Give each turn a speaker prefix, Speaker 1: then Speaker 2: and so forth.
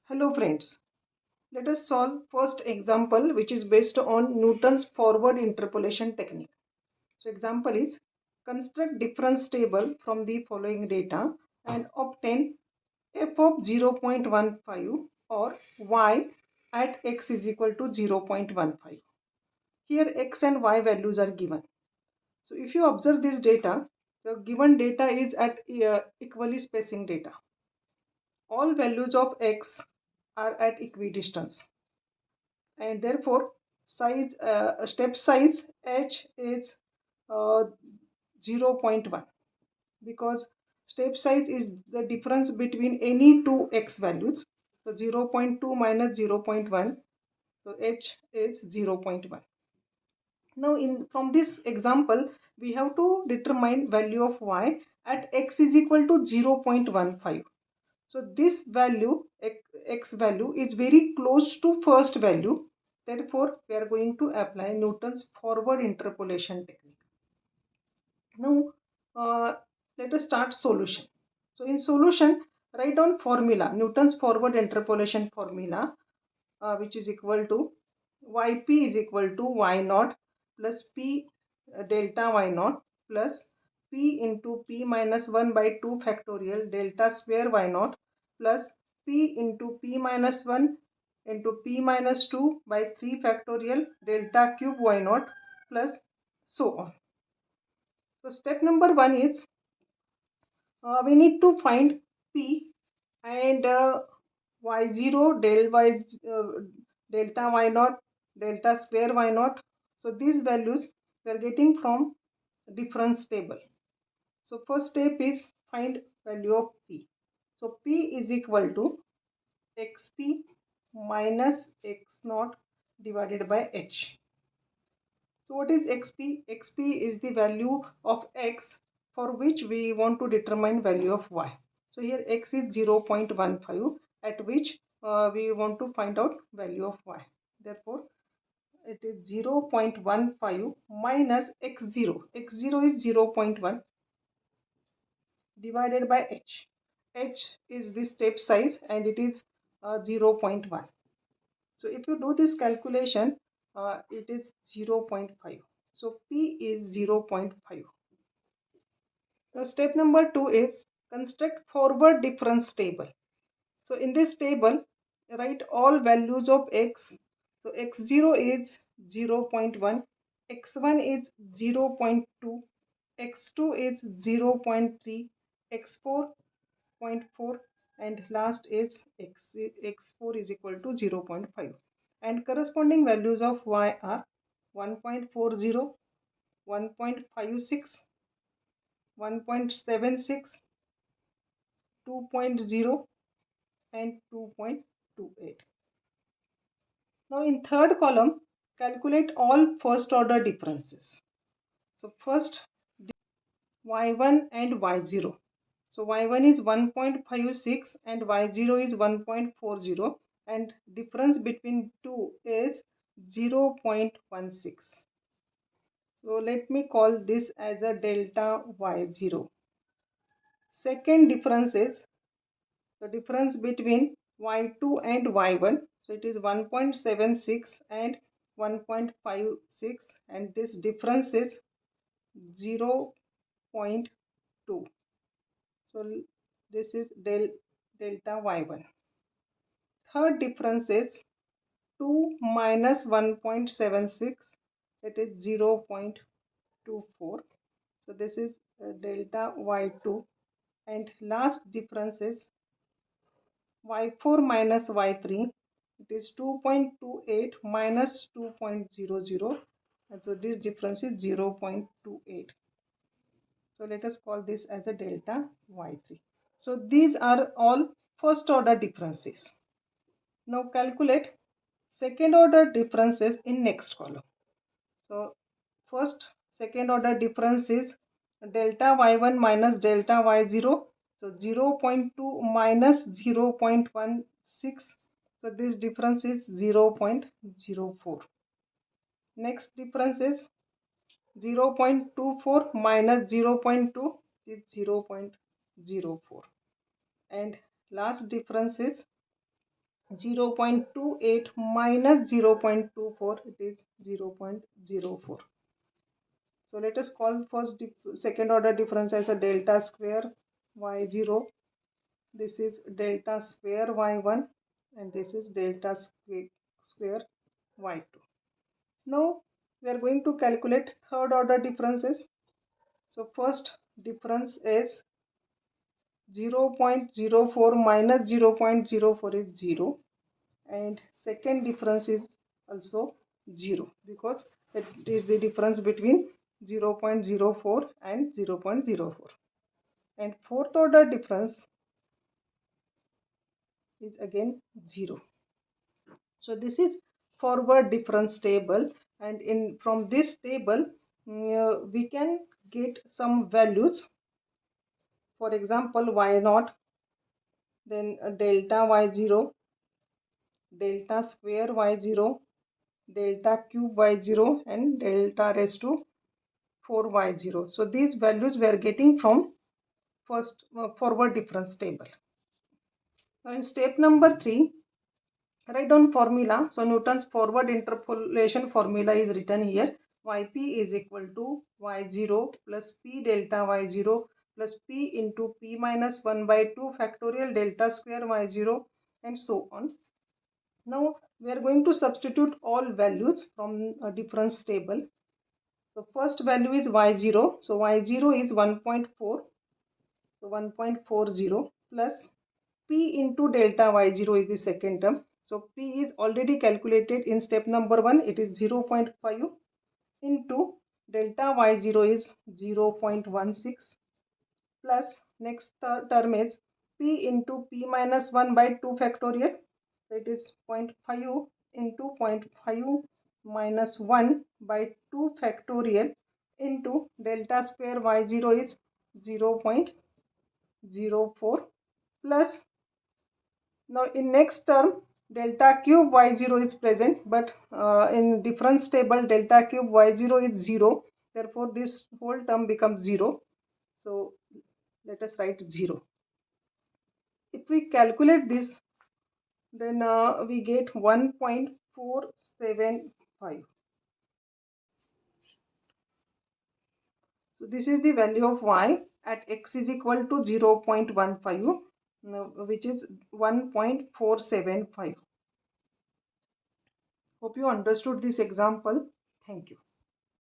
Speaker 1: Hello friends, let us solve first example which is based on Newton's forward interpolation technique. So example is construct difference table from the following data and obtain f of 0.15 or y at x is equal to 0.15. Here x and y values are given. So if you observe this data, the given data is at equally spacing data. All values of x are at equidistance, and therefore step size h is uh, 0.1, because step size is the difference between any two x values. So 0.2 minus 0.1, so h is 0.1. Now in from this example we have to determine value of y at x is equal to 0.15. So this value x value is very close to first value. Therefore, we are going to apply Newton's forward interpolation technique. Now, let us start solution. So in solution, write down formula, Newton's forward interpolation formula, which is equal to yp is equal to y naught plus p delta y naught plus p into p minus 1 by 2 factorial delta square y naught plus p into p minus 1 into p minus 2 by 3 factorial delta cube y naught plus so on. So step number 1 is we need to find p and y0 delta y naught delta square y naught. So these values we are getting from difference table. So first step is find value of p. So p is equal to xp minus x naught divided by h. So what is xp? Xp is the value of x for which we want to determine value of y. So here x is 0.15 at which we want to find out value of y. Therefore, it is 0.15 minus x0. x0 is 0.1 divided by h. H is the step size and it is 0.1. So if you do this calculation, it is 0.5. So P is 0.5. Now step number 2 is construct forward difference table. So in this table, write all values of x. So x0 is 0.1, x1 is 0.2, x2 is 0.3, x4 0.4, and last is x4 is equal to 0.5, and corresponding values of y are 1.40, 1.56, 1.76, 2.0, and 2.28. Now in third column, calculate all first order differences. So first y1 and y0. So y1 is 1.56 and y0 is 1.40, and difference between two is 0.16. So let me call this as a delta y0. Second difference is the difference between y2 and y1. So it is 1.76 and 1.56, and this difference is 0.2. So this is delta y1. Third difference is 2 minus 1.76, it is 0.24. So this is delta y2. And last difference is y4 minus y3, it is 2.28 minus 2.00, and so this difference is 0.28. So let us call this as a delta y3. So these are all first order differences. Now calculate second order differences in next column. So first second order difference is delta y1 minus delta y0. So 0.2 minus 0.16. So this difference is 0.04. Next difference is 0.24 minus 0.2 is 0.04. And last difference is 0.28 minus 0.24, it is 0.04. So let us call first second order difference as a delta square y0. This is delta square y1 and this is delta square y2. Now we are going to calculate third order differences. So first difference is 0.04 minus 0.04 is 0, and second difference is also 0 because it is the difference between 0.04 and 0.04, and fourth order difference is again 0. So this is forward difference table, and in from this table we can get some values. For example, y0, then delta y0, delta square y0, delta cube y0, and delta raised to 4y0. So these values we are getting from first forward difference table. Now in step number 3, write down formula. So Newton's forward interpolation formula is written here. Yp is equal to y0 plus p delta y0 plus p into p minus 1 by 2 factorial delta square y0, and so on. Now we are going to substitute all values from a difference table. So first value is y0. So y0 is 1.4. So 1.40 plus p into delta y0 is the second term. So p is already calculated in step number 1. It is 0.5 into delta y0 is 0.16 plus next term is p into p minus 1 by 2 factorial. So it is 0.5 into 0.5 minus 1 by 2 factorial into delta square y0 is 0.04 plus, now in next term delta cube y0 is present, but in difference table delta cube y0 is 0, therefore this whole term becomes 0. So let us write 0. If we calculate this, then we get 1.475. So this is the value of y at x is equal to 0.15, which is 1.475. Hope you understood this example. Thank you.